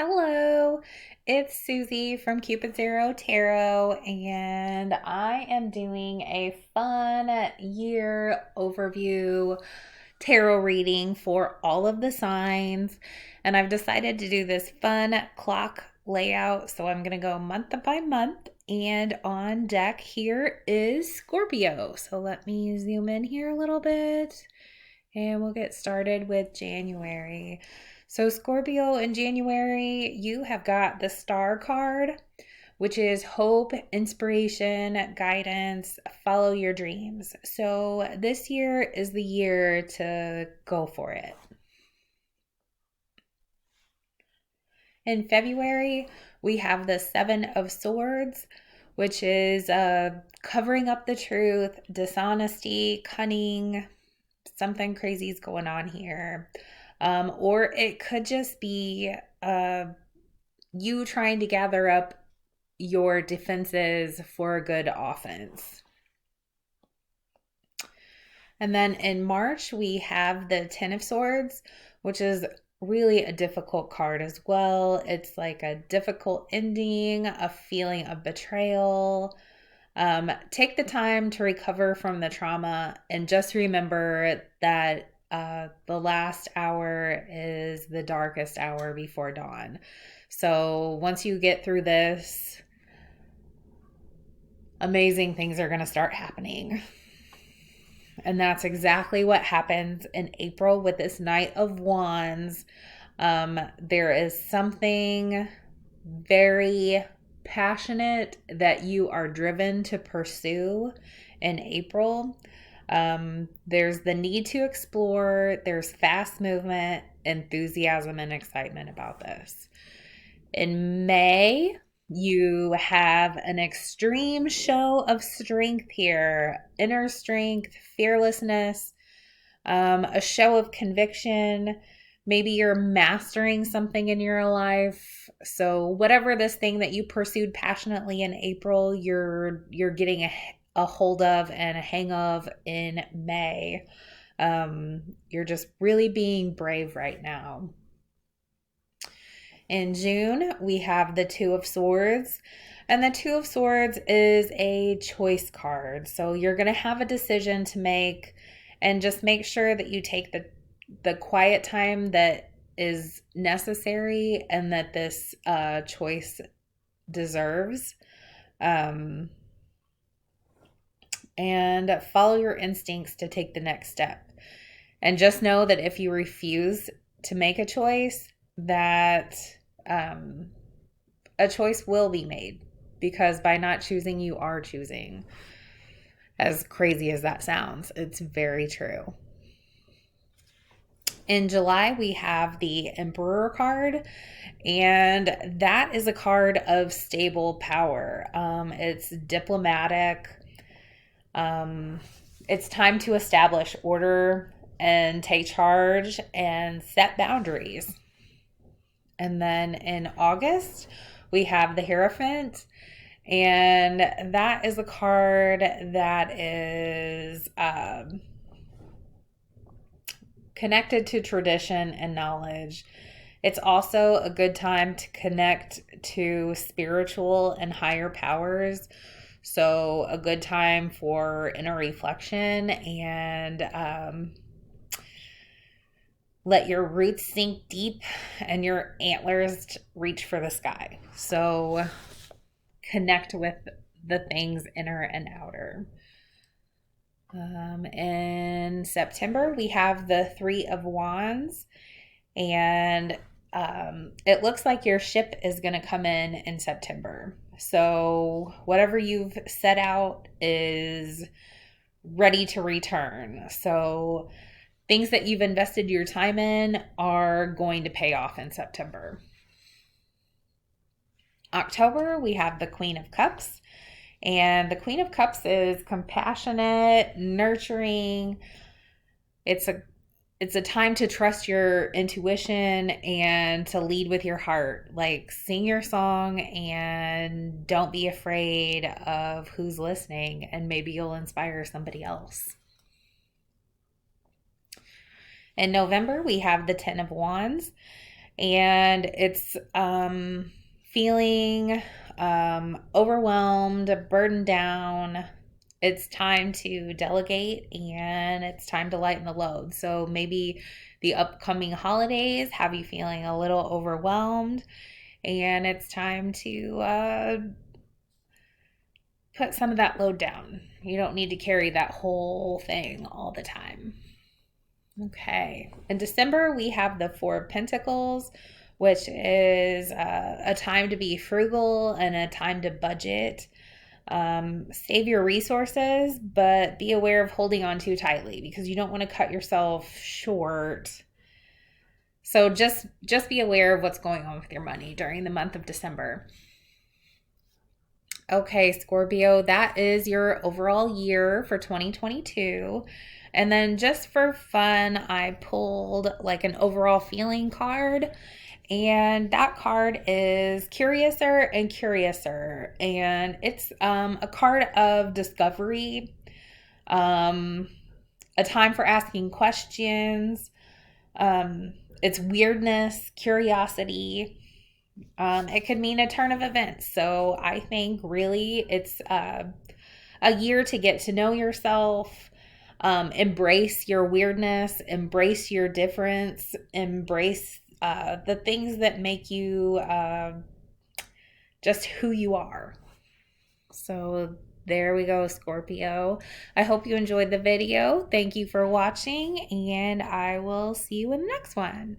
Hello, it's Susie from Cupid Zero Tarot, and I am doing a fun year overview tarot reading for all of the signs. And I've decided to do this fun clock layout, so I'm going to go month by month. And on deck here is Scorpio. So let me zoom in here a little bit. And we'll get started with January. So, Scorpio, in January, you have got the Star card, which is hope, inspiration, guidance, follow your dreams. So, this year is the year to go for it. In February, we have the Seven of Swords, which is covering up the truth, dishonesty, cunning. Something crazy is going on here. Or it could just be you trying to gather up your defenses for a good offense. And then in March, we have the Ten of Swords, which is really a difficult card as well. It's like a difficult ending, a feeling of betrayal. Take the time to recover from the trauma and just remember that the last hour is the darkest hour before dawn. So once you get through this, amazing things are going to start happening. And that's exactly what happens in April with this Knight of Wands. There is something very passionate that you are driven to pursue in April. There's the need to explore, there's fast movement, enthusiasm, and excitement about this. In May, you have an extreme show of strength here, inner strength, fearlessness, a show of conviction. Maybe you're mastering something in your life. So whatever this thing that you pursued passionately in April, you're getting a hold of and a hang of in May. You're just really being brave right now. In June, we have the Two of Swords. And the Two of Swords is a choice card. So you're going to have a decision to make, and just make sure that you take the quiet time that is necessary and that this choice deserves. And follow your instincts to take the next step. And just know that if you refuse to make a choice, that a choice will be made, because by not choosing, you are choosing. As crazy as that sounds, it's very true. In July, we have the Emperor card, and that is a card of stable power. It's diplomatic. It's time to establish order and take charge and set boundaries. And then in August, we have the Hierophant, and that is a card that is connected to tradition and knowledge. It's also a good time to connect to spiritual and higher powers. So a good time for inner reflection and let your roots sink deep and your antlers reach for the sky. So connect with the things inner and outer. In September, we have the Three of Wands, and it looks like your ship is going to come in September. So whatever you've set out is ready to return. So things that you've invested your time in are going to pay off in September. October, we have the Queen of Cups. And the Queen of Cups is compassionate, nurturing. It's a time to trust your intuition and to lead with your heart. Like, sing your song and don't be afraid of who's listening, and maybe you'll inspire somebody else. In November, we have the Ten of Wands, and it's feeling overwhelmed, burdened down. It's time to delegate and it's time to lighten the load. So maybe the upcoming holidays have you feeling a little overwhelmed, and it's time to put some of that load down. You don't need to carry that whole thing all the time. Okay. In December, we have the Four of Pentacles, which is a time to be frugal and a time to budget. Save your resources, but be aware of holding on too tightly because you don't want to cut yourself short. So just be aware of what's going on with your money during the month of December. Okay, Scorpio, that is your overall year for 2022. And then just for fun, I pulled like an overall feeling card. And that card is Curiouser and Curiouser. And it's a card of discovery, a time for asking questions. It's weirdness, curiosity. It could mean a turn of events. So I think really it's a year to get to know yourself, embrace your weirdness, embrace your difference, embrace the things that make you just who you are. So there we go, Scorpio. I hope you enjoyed the video. Thank you for watching, and I will see you in the next one.